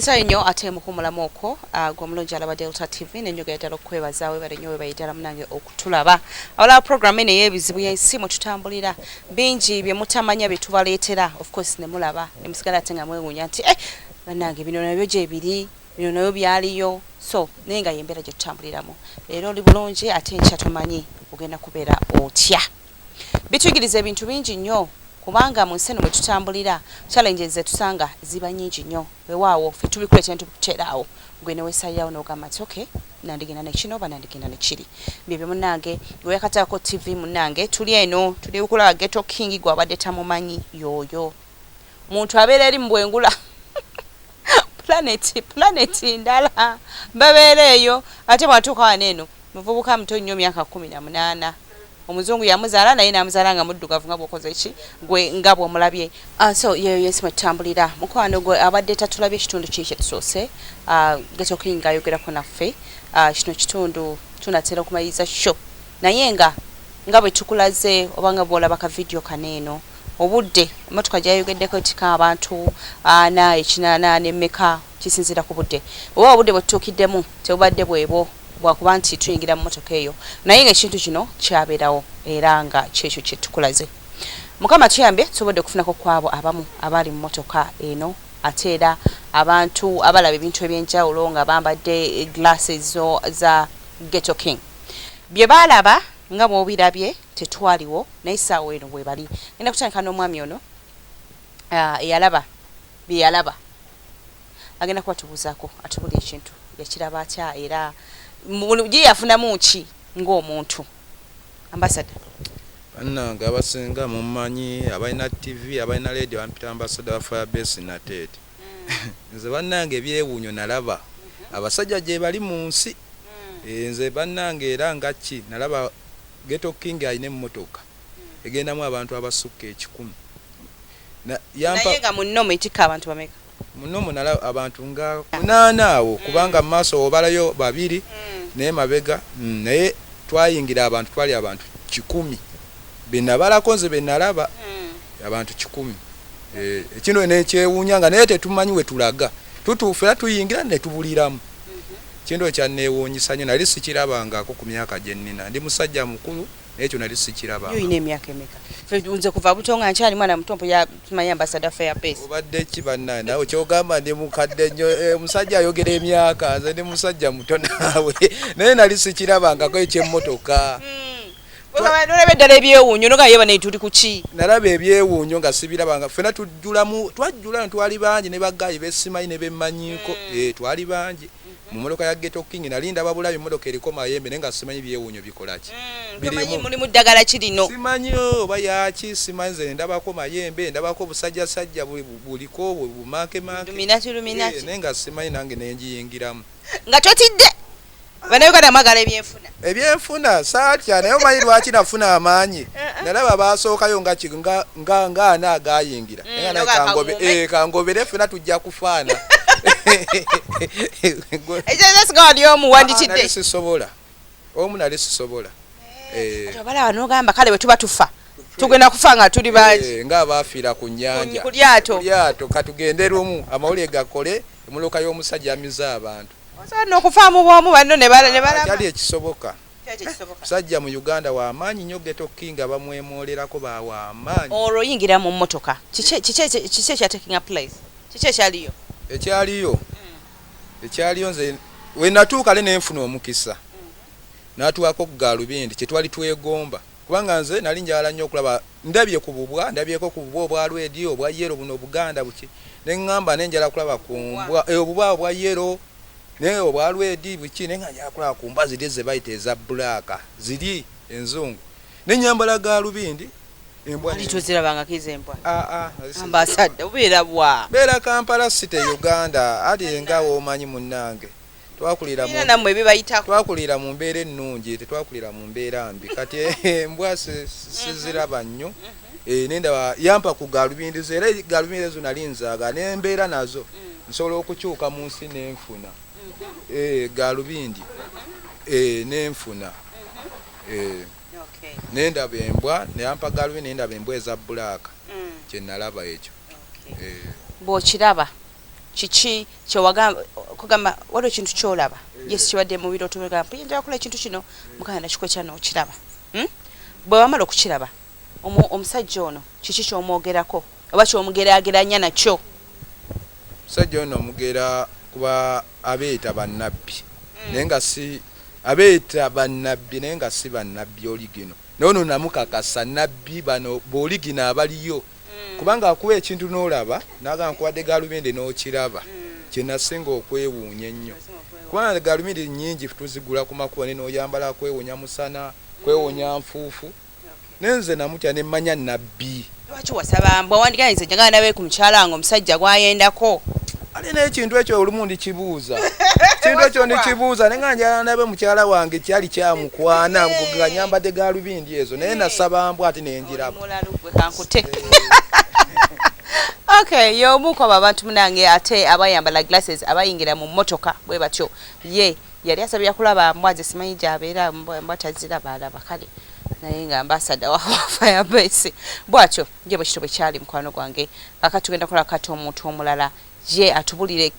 Mulisayo nnyo ate mukumulamu okwo gwe mulungi alaba Delta TV n'enjogera ddala okwebazaawe bale nnyo webayitala munange okutulaba awalaba program eno ey'ebizibu y'ensi mututambulira bingi bye mutamanya bye tubaleetera of course ne mulaba ne musigala ate nga mwewuunya nti bannange bino nabyo gye biri bino nabyo byaliyo so naye nga y'embeera gye tutambuliramu leero oli bulungi ate nkya tumanyi ogenda kubeera otya bituyigiriza ebintu bingi nnyo kubanga mu nsi eno mwe tutambulira challenges tusanga ziba nnyingi nnyo weewaawo ffe tubikuleeta ntubiteeraawo gwe ne weesayirawo n'ogamba nti okay nandigenda nekino oba nandigenda nekiri byebyo munnange gwe yakataako TV munnange tuli eno tuli okulaba Ghetto King gwe abadde tamumanyi yooyo muntu abeera eri mu bwengula planet ndala babeera eyo ate bwatuuka wano eno muvubuka muto nnyo myaka 18 omuzungu yamuzaala naye namuzaala nga muddugavu nga bw'okoze ki gwe nga bw'omulabye so yeyo yensi mwetutambulira mukwano gwe abadde tatulabye ekitundu kiri kyetusoose Ghetto King ayogerako naffe kino kitundu tunatera okumaliriza sho naye nga bwe tukulaze oba nga bw'olaba ka vidiyo kaneeno obudde emmotoka gyayogeddeko etika abantu ana ekinana n'emmeka kisinziira ku budde oba obudde bwe tutuukiddemu tebubadde bwebwo bwakuba nti tuyingira mu motoka eyo naye ng'ekintu kino kyabeerawo era nga kyekyo kye tukulaze mukama tuyambye tusobodde okufunako kwabo abamu abali mu motoka eno ate era abantu abalaba ebintu ebyenjawulo nga bambadde glasses za Ghetto King bye baalaba nga bw'obirabye tetwaliwo naye essaawa eno bwe bali genda kutandika n'omwami ono eyalaba bye yalaba agenda kuba tubuuzaako atubula ekintu yakiraba atya era gye yafunamu ki ng'omuntu ambasada bannange abasinga mumanyi abalina TV abalina radio bampita ambasada wa Firebase Nated nze bannange ebyewuunyo nalaba abasajja gye bali mu nsi nze bannange era nga ki nalaba Ghetto King ayina emmotoka egendamu abantu abasukka 100 naye nga munno mwetikka abantu bameka muno munala abantu nga 8 awo kubanga maaso obalayo 2 naye mabega naye twayingira abantu twali abantu 10 benabalako nze benalaba abantu 10 ekino nekyewuunya nga naye tetumanyi we tulaga tutuufera tuyingira ne tubuliramu kindo kyanneewuunyisa nnyo nali sikirabangako ku myaka gye nnina ndi musajja mukulu ekyo nali sikiraba yoyina emyaka emeka nze kuva butonga nkyali mwana mutompo ya tumanyi ambasada Firebase obadde ki bannange nawe kyogamba ndi mukadde nnyo musajja ayogera emyaka nze ndi musajja muto naawe naye nali sikirabangako ekyemmotoka nolaba eddala ebyewuunyo noga yeba naye tuli kuki nalaba ebyewuunyo nga sibirabanga ffena twajjula twali bangi ne baggayi besimanyi ne bemmanyiko twali bangi mu motoka ya Ghetto King nalinda babulabi motoka eriko mayembe nenga simanyi byewuunyo bikolaki muli mu ddagala kirino simanyi oba yaki simanyi ze ndabako mayembe ndabako busajja sajja buliko bumake luminati nenga simanyi nange nenjiyingiramu nga totidde Uganda magala ebyenfuna saatya naye omanyi lwaki nafuna amaanyi nalaba basookayo nga ana agayingira kangobere ffena tujja kufaana omuwandikidde sisobola omu nali sisobola balaba nogamba kale bwe tuba tufa tugenda kufa nga tuli bangi nga abafiira ku nnyanja ku lyato katugende lumu amawulire gakole emuloka y'omusajja amiza abantu n'okufaamu bwomu banno ne balaba kyali ekisoboka musajja mu Uganda w'amaanyi nnyo Ghetto King abamwemolerako bawamaanyi olwo yingira mu mmotoka kiki ekya taking a place kiki ekyaliyo nze we natuuka le nenfuna omukisa natuwako Galubindi kyetwali twegomba kubanga nze nali njala nnyo okulaba ndabyeko ku bubwa obwa radio obwa yero buno Buganda buki neŋŋamba nenjala kulaba ku mbwa obubwa obwa yero naye obwa lwedi buki nenga njala kulaba ku mbwa ziri ze bayita eza black ziri enzungu nenyambala Galubindi embwa tuzirabanga kizembwa ambasada ubeera bwa beera Kampala City Uganda ati nga womanyi munnange twakulira mu mbeera ennungi tetwakulira mu mbeera mbi kati embwa siziraba nnyo nenda yampa ku Galubindi era Galubindi ezo nali nzaaga n'embeera nazo nsobola okukyuka mu nsi n'enfuna Galubindi n'enfuna nendaba embwa neyampa Galubindi nendaba embwa eza black kye nalaba ekyo bw'okiraba kiki kyewagamba kugamba waliwo ekintu kyolaba yes kibadde mu biro tugamba njagala kola ekintu kino mukama nakikwekyana okiraba bwe wamala okukiraba omusajja ono kiki kyomwogerako oba kyomugeraageranya nakyo omusajja ono omugera kuba abeeta bannabbi naye nga si abeeta bannabbi naye nga si bannabbi oligino nono namukakasa nabbi bano b'oligino abaliyo kubanga akuba ekintu n'olaba nagamba nkuwadde galubindi n'okiraba kyenasinga okwewuunya ennyo kubanga galubindi nnyingi tuzigula ku makuba ne n'oyambala kwewuunya musana kwewuunya nfuufu nenze namutya nemmanya nabbi lwaki wasaba mbwe wandiganize njagala nabe ku mukyala nga omusajja gwayendako alina ekintu ekyo olumu ndikibuuza kintu ekyo ndikibuuza naye nga njala nabe mukyala wange kyali kyamukwana nga nyambadde galubindi ezo naye nasaba mbw ati nenjirabo okay y'omuko abantu munange ate abayambala glasses abayingira mu mmotoka bwe batyo ye yali asabye kulaba mbwaze simanyi gyabeera mbwataziraba alaba kale naye nga ambasada wa firebase bwatyo nje bwe kitobe kyali mukwano gwange kakati tugenda kola kati omuntu omulala je atubulire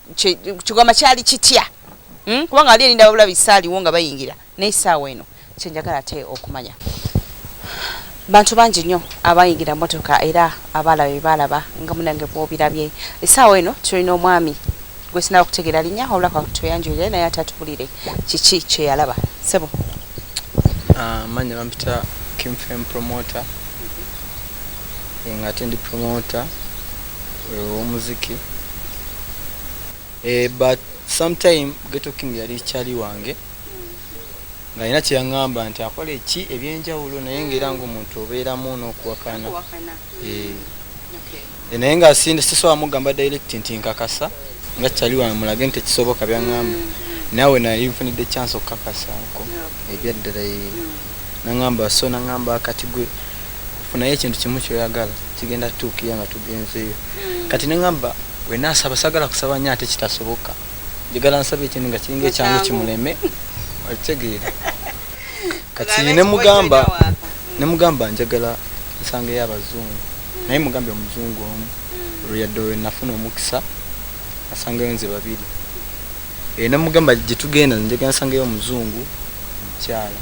kigoma kyali kitya kubanga ali erinda babula bisaaliwo nga bayingira n'essaawa eno kyenjagala ate okumanya bantu bangi nnyo abayingira motoka era abalaba balaba nga munange bw'obirabye essaawa eno tulina omwami gwe sinaba kutegeera linnya olulaka tweyanjulire naye ate atubulire kiki kyeyalaba sebo manya bampita kimfem promoter nga ate ndi promoter w'omuziki but sometime Ghetto King yali kyali wange nga ina kyangamba nti akola eki ebyenjawulo naye ngera ng'omuntu obeeramu n'okuwakana naye nga sinde sisobola mugamba direct nti nkakasa nga kyali wange mulage nti kisoboka byangamba nawe nali nfunidde chance okukakasaako ebyaddala nangamba so nangamba kati gwe funayo ekintu kimu kyoyagala kigenda tuukiya nga tugenzeeyo kati nangamba we nasaba sagala kusaba nnyo ate kitasoboka njagala nsaba ekintu nga kiringa ekyangu kimuleme okitegeera kati nemugamba njagala nsangeyo abazungu naye mugambe omuzungu omu oluyadde we nafuna omukisa asangeyo nze babiri nemugamba gye tugenda njagala nsangeyo omuzungu mukyala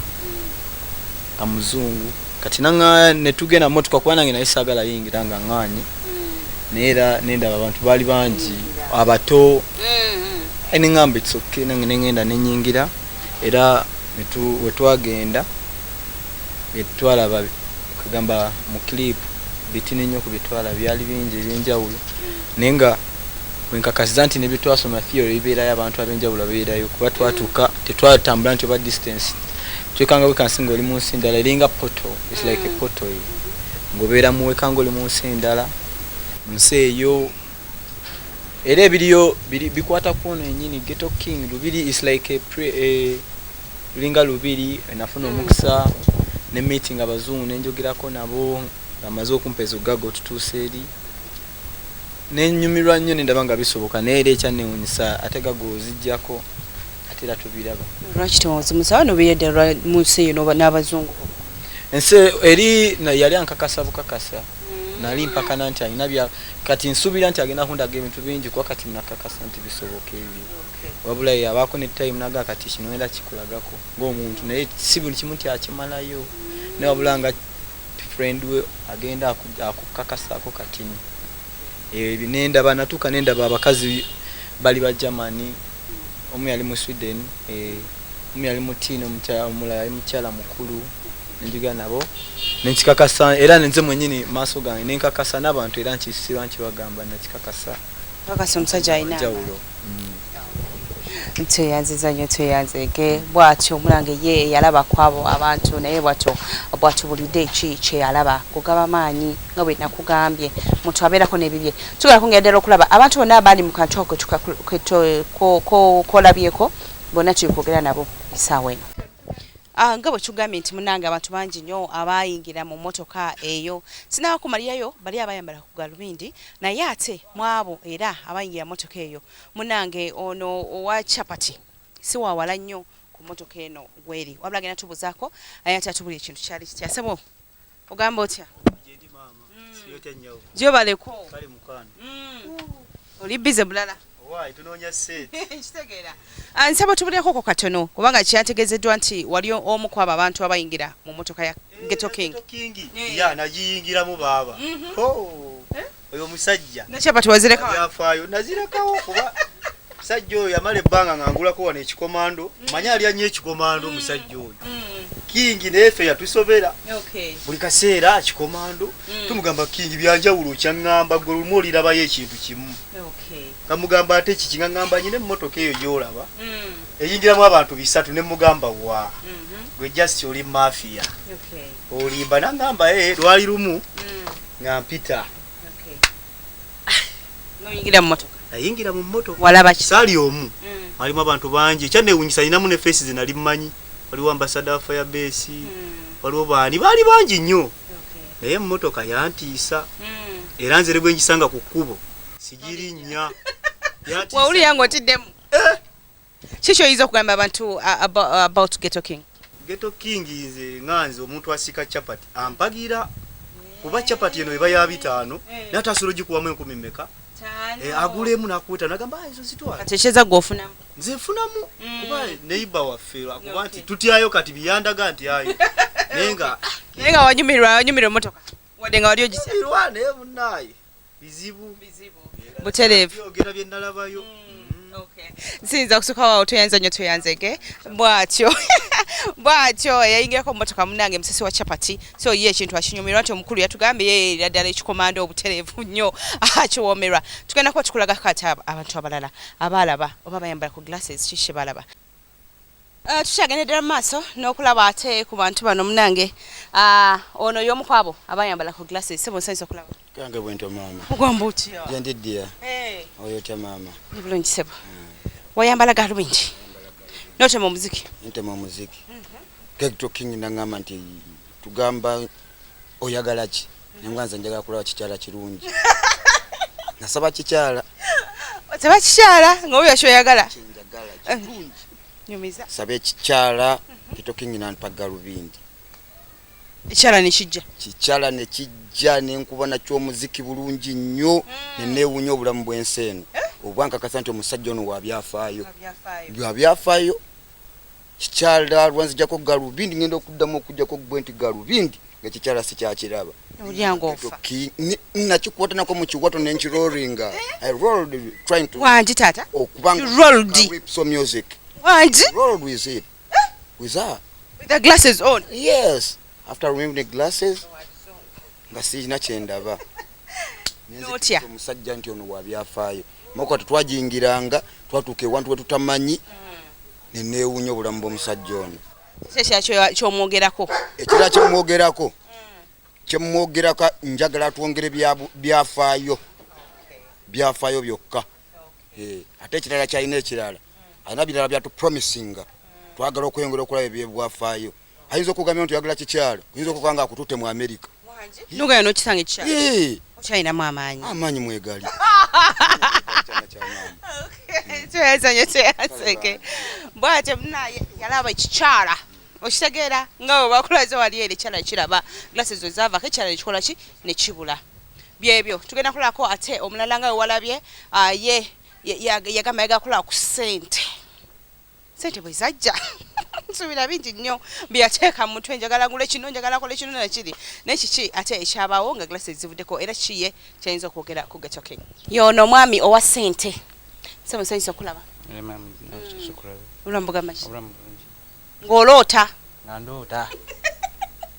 nga muzungu kati nanga netugenda motoka kuba nange naye saagala yingira nga ŋŋaanye naye era nendaba abantu baali bangi abato neŋŋamba ekisooke nange neŋŋenda nenyingira era wetwagenda byetwalaba kugamba mu clip bitini nnyo ku byetwalaba byali bingi ebyenjawulo naye nga wenkakasiza nti nebyetwasoma theory bibeerayo abantu ab'enjawulo babeerayo kuba twatuuka tetwatambula nti oba distance twekanga wekansinga oli mu nsi ndala eringa poto is like a poto ng'obeera muwekanga oli mu nsi ndala nsi eyo era ebiriyo bikwata kuno ennyini Ghetto King lubiri is like lulinga lubiri nafuna omukisa ne meeting abazungu nenjogerako nabo amaze okumpeza ogaga otutuuse eri nenyumirwa nnyo nendaba nga bisoboka naye era ekyanewunyisa ate gago ozijjako ate era tubiraba lwaki tewazimusawo nobeeredde mu nsi eyo n'abazungu ensi eri yali ankakasa bukakasa nali mpakana nti alina bya kati nsuubira nti agenda kundaga ebintu bingi kuba kati nakakasa nti bisoboka ebyo wabula yabaako ne time naga kati kino era kikulagako ng'omuntu naye si buli kimu nti akimalayo ne wabula nga friend we agenda akukakasaako katini nendaba natuuka nendaba abakazi bali ba Germany omu yali mu Sweden omu yali mu Tiino omulala yali mukyala mukulu nenjiga nabo nenkikakasa era nenze mwennyini maaso gange nenkakasa n'abantu era nkisirwa nkibagamba nakikakasa omusajja alina njawulo tweyanziza nnyo tweyanzege bw'atyo omulange ye yalaba kwabo abantu naye bw'atubulidde eki kyeyalaba kugaba maanyi nga bwe nakugambye muntu abeerako n'ebibye tugala kungendera okulaba abantu bonna abali mu kantu kolabyeko bonna tuli kwogera nabo essaawa eno nga bwe tugambye nti munange abantu bangi nnyo abayingira mu mmotoka eyo sinaba kumalirayo bali abayambala ku galubindi naye ate mu abo era abayingira mmotoka eyo munange ono owa chapati si wawala nnyo ku mmotoka eno gweri wabula genda tubuzaako naye ate atubuli ekintu kyali kitya sebo ogamba otya gyobaleko oli bize bulala why tunoonya sente kitegeera nsaba tubuleko ko katono kubanga kyategezeddwa nti wali omu ku abo abantu abayingira mu motoka ya Ghetto King ya nagiyingiramu baaba oyo musajja nakyapa tuwazireko yafaayo nazirekawo kuba musajja oyo yamala ebbanga ngangulako wano ekikomando manya ali anye ekikomando omusajja oyo King nefe yatusobera buli kaseera kikomando tumugamba King byanjawulo kyaŋŋamba gwe lumu olirabayo ekintu kimu kamugamba ate kikiŋŋamba nyine emmotoka eyo gyolaba eyingiramu abantu 3 ne mugamba wa gwe just oli mafia olimba nangamba lwali lumu ngampita noyingira mu motoka ayingira mu motoka walaba sali omu alimu abantu bangi kyanewunyisa nyinamu ne faces nali mmanyi waliwo ambassador wa Firebase waliwo baani bali bangi nnyo naye emmotoka yantiisa era nzere bwe njisanga ku kkubo sigiri nnya wawuli yange otiddemu kiki oyinza okugamba abantu about Ghetto King? Ghetto King nze nganze omuntu asika chapati ampagira kuba chapati eno eba ya 5 naye tasobola gikuwamu 10 mmeka agulemu nakuweta nagamba ezo zitwala katecheza gwofunamu nze funamu kuba neighbor waffe kuba nti tutyayo kati biyandaga nti ayo nenga wanyumirwa motoka wadde nga wali ogisirwa naye munaye bizibu butereevu byogera bye nalabayo nsinza okusuka wawo toyanza nnyo toyanzege bwatyo yayingirako mmotoka munange musisi wa chapati so ye ekintu akinyumirwa nti omukulu yatugambye ye ddala ekikomando obutereevu nnyo akiwoomerwa tugenda kuba tukulaga kati abantu abalala abalaba oba bayambala ku glasses kiki balaba tukyagenda ddala mu maaso n'okulaba ate ku bantu bano munange ono y'omu ku abo abayambala ku glasses sebo nsanyusa okulaba kange bwento mama ogwamba otya jendiddia oyo tya mama ni bulungi sebo wayambala galubindi notema omuziki ntema omuziki Ghetto King nangamba nti tugamba oyagala ki nenganza njagala kulaba kikyala kirungi nasaba kikyala otaba kikyala ng'oyo yakyoyagala njagala kirungi nyumiza sabe kikyala Ghetto King nampa galubindi ekyala nekijja kikyala nekijja nenkubona ky'omuziki bulungi nnyo nenewunya obulamu bw'ensi eno obwankakasa nti omusajja ono wabyafaayo kikyala lwanzijjako galubindi ngenda okuddamu okujjako gwe nti galubindi nga kikyala sikyakiraba nakikuwata nako mu kiwato nenkirolinga I rolled trying to wangi tata okubanga so music wangi rolled with it with her with the glasses on yes after removing the glasses nga sirina kyendaba notya omusajja nti ono wabyafaayo mako tetwajingiranga twatuuka ewantu we tutamanyi nenewunya obulamu bw'omusajja ono kyomwogerako ekira kyemwogerako njagala twongere byafaayo byokka ate ekirala kyalina ekirala alina birala byatupromisinga twagala okweyongera okulaba ebyebwafaayo ayinza okugambya nti oyagala kikyalo oyinza okugamba akutute mu America nogaya nokisanga ekikyalo okyalinamu amaanyi mwegali tuyazanye bwate munaye yalaba ekikyala okitegeera nga bwe bakulaze wali eri ekyala kiraba glasses ezavaako ekyala nekikola ki nekibula byebyo tugenda kulako ate omulala nga we walabye ye yagamba yagakulaa ku sente bwe zajja nsubira bingi nnyo byateeka mu mutwe njagala ngule kino njagala kole kino nakiri nekiki ate ekyabaawo nga glasses zivuddeko era kiye kyayinza okwogera ku Ghetto King yono mwami owa sente semusanyusa okulaba olambugamba ki ng'oloota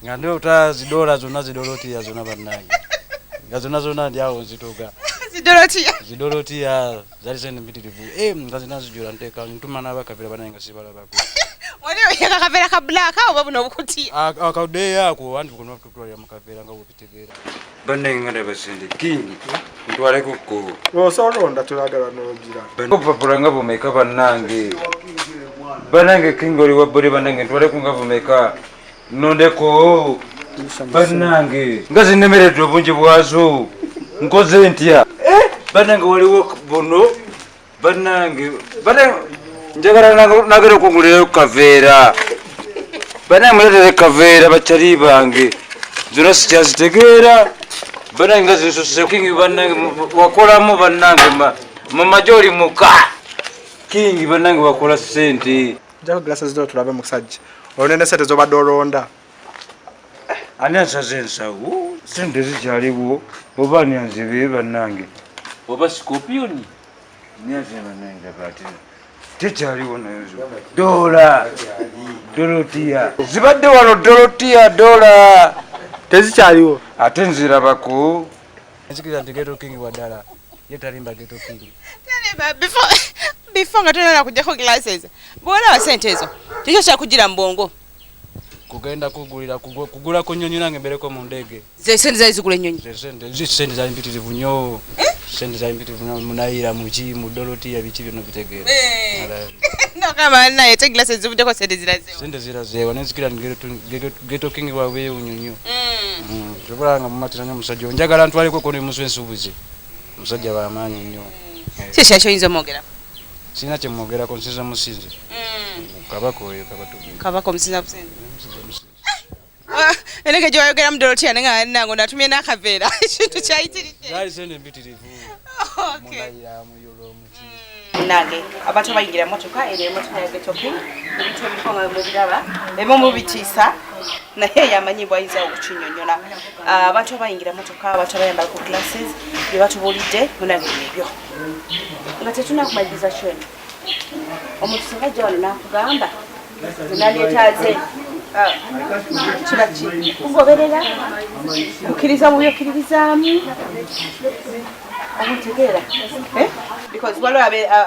nga ndoota zidola zidolotiya zonna bannange nga zonna ndi awo nzituuka zidolotiya zali sente mpitirivu nga zina zijula nteeka ntuma n'abakavera bannange nga sibalabako waliwo yakakavera ka black oba buno obukutiya akawdeyo ako anti kunotukutwalira mukavera nga bwokitegeera bannange nga ndabasente King ntwaleko ko osoonda tulagala n'ogira opapula nga bumeka bannange King oli wabbuli bannange ntwaleko nga bumeka nondeko bannange nga zinemeredde obungi bwazo nkoze ntya bannange waliwo buno bannange njagala nagera okungulirayo kaveera bannange muleetere kaveera bakyali bange zonna sikyazitegeera bannange nga zinsosese King bannange wakolamu bannange Mama Joli muka. King banange bakola sente. Jako glasses do tulabe musajja. Onene sente zo badolonda. Ani asazensa wo sente zikyaliwo oba nyanzibe banange. Oba scorpion. Nyanzibe banange bati. Tekyaliwo nayo zo. Dola. Dorotia. Zibadde wano Dorotia dola. Tezikyaliwo. Ate nzirabako. Nzikira nti Ghetto King wadala. Yetalimba Ghetto King. Before nga tonala kujjako glasses. Bw'olaba sente ezo tekyo kyakugira mu bwongo. Kugenda kugula ku nnyonyi nange mbereko mu ndege. Ze sente zali zigula ennyonyi. Sente zali mpitirivu nnyo. Sente zali mpitirivu nnyo munayira muki mu Dorotia biki byonna bitegeera. Nakama naye te glasses zibuddeko sente zirazeewo. Sente zirazeewo nenzikira Ghetto King wabeeyo nnyo. Tobulanga mumatira nnyo musajja njagala ntwaleko ko ne muswe ensuubuzi. Musajja w'amaanyi nnyo. Kiki ekyoyinza omwogera? Sina kye mwogerako nsinza musinze. Kabaka oyo kabatubi. Kabaka omusinza businze. Enege gye wayogera mu Dorotia nango natumye n'akaveera ekintu kyayitiridde. Zaali sente mpitirivu. Munayira muyolo muki. Nange abantu bayingira motoka era emotoka ya Ghetto King ebintu ebikonga mu biraba ebimu bitiisa naye yamanyibwa ayinza okukinyonyola. Abantu bayingira motoka abantu bayambala ku glasses bye batubulidde munange ebyo. Nga tetunakumaliriza kyona. Omuntu singa ajja wano n'akugamba naleetaaze kiraki kugoberera kukkiriza mu byokkiririzaamu amutegeera because waliwo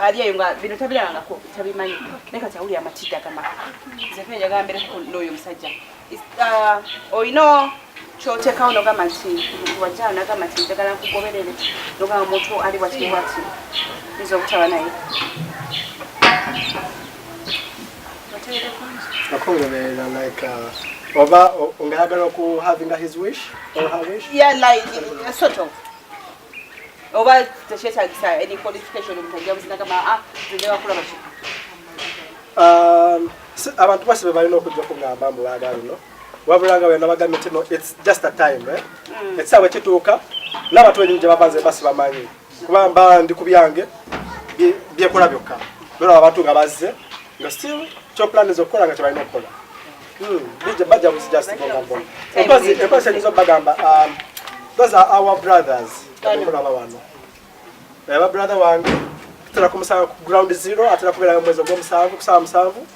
ali eyo nga bino tabirabangako tabimanyi naye kati awulira amatidde agamaka zefe njagambere n'oyo omusajja olina kyoteekawo nogamba nti wajjao nagamba nti njagala nkugoberere nogamba omuntu ali bwatibwati iza okutaba naye Akongoberera like oba ungayagala ku having his wish or her wish? Yeah, like sort of. Oba tekyetagisa any qualification omutajja muzinagamba nze bakulaba ki. Abantu basibe balina okujja kugamba mbu baagala luno wabulanga wena bagambye nti no it's just a time ekisaawe kituuka n'abantu benyini gye bavanze basi bamanyi kubamba ndi ku byange byekola byokka bera abantu nga bazze nga still plan is okukola nga kyebalina okukola bajja buzijasigonga mbona empozi ekizo bagamba those are our brothers abakulaba wano aba brother wange tutera kumusanga ku ground zero atera kubeera mwezi ogw'omusanvu kusaba musanvu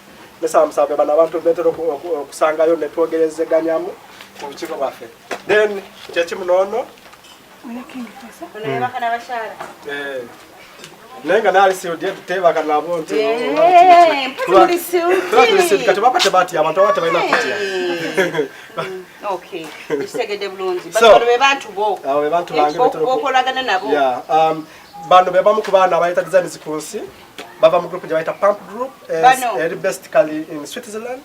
nesaba musanvu bano abantu betera okusangayo netwogerezeganyamu ku bukiiko bwaffe then kyekimu noono nenga nali siudye tutebaka nabo nti kati bapate bati abantu abate balina kutya. Okay, kisegede bulungi bano be bantu bo abo be bantu bange bokolagana nabo. Bano be bamu ku baana abayita designs kunsi bava mu group gye bayita Pump Group basically in Switzerland.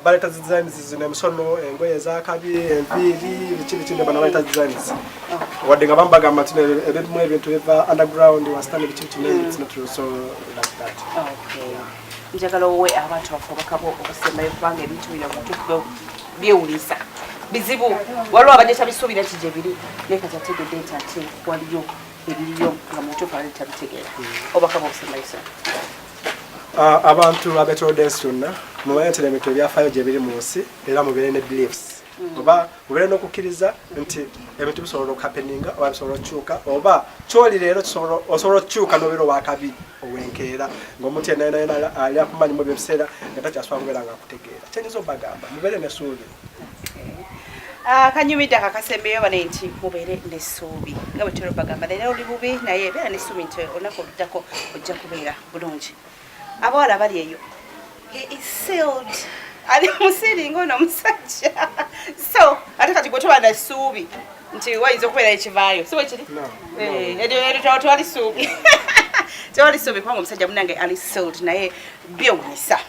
Bayita designs zinemusono engoye ezakabi enviiri biki bano bayita designs wadde nga bambagamba nti ebimu ebintu biva underground wasitani biki it's not true so like that. Okay, njagala owe abantu bakobakabo okusembayo kubanga ebintu bino batukugo byewulisa bizibu waliwo abadde tabisuubira nti gye biri naye kati ategedde nti ate waliyo ebiriyo nga mutuufu abadde tabitegeera obakabo okusembayo abantu abetolodde ensi yonna mumanye nti ebintu ebyafaayo gye biri mu nsi era mubeere ne beliefs oba mubeere n'okukkiriza nti ebintu bisobola okuhappeninga oba bisobola okukyuka oba kyoli leero osobola okukyuka n'obeera owakabi owenkeera ng'omuntu yenayena ali akumanyi mu ebyo ebiseera nga takyasobola kubeera nga akutegeera kyenyinza obagamba mubeere n'essuubi. Kanyumidde akakasembeyo bane nti mubeere n'essuubi nga bwe tera bagamba leero oli bubi naye beera n'essuubi nti olunaku oluddako ojja kubeera bulungi. Abawala bali eyo he is sealed ali musiringa ono omusajja so ate kati gwe toba n'essuubi nti wayinza okubeera ekivaayo si bwe kiri tewali ssuubi tewali ssuubi kubanga omusajja munange ali sealed naye byewunyisa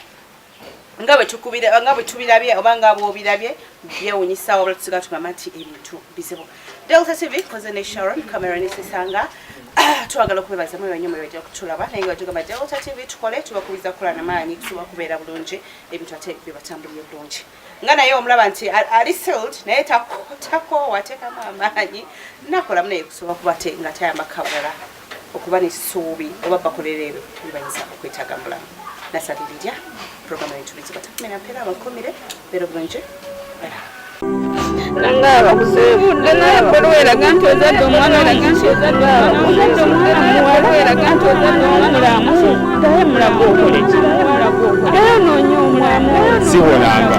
nga bwe tubirabye oba nga bw'obirabye byewunyisa wabula tusiga tugamba nti ebintu bizibu. Delta TV koze ne Sharon kamera nisisanga twagala okubebaza mwe banyuma bajja kutulaba naye nga tugamba Delta TV tukole tubakubiza kukola n'amaanyi tuba kubeera bulungi ebintu ate bibatambulire bulungi nga naye omulaba nti ali sealed naye takoowa teekamu amaanyi nakola munaye kusobola kuba nga tayamba kabula okuba n'essuubi oba bakolera ebyo tuli bayinza okwetaaga mu bulamu. Nasalirira puroguramu yetulize batakumena mpeera abakomire beera bulungi nanga abakusibudde naye bweraga nti ozadde omwana olaga nti ozadde omwana muwala eraga nti ozadde omwana olamusi taye mulago okole era noonya omulamu siwonanga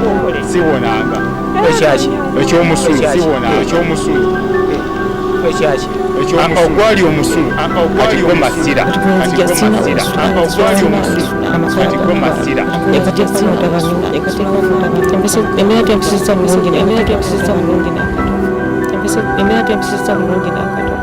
ekyomusulu ogwali omusulu atigwe masira Emira tempesisa bulungi n'akatono.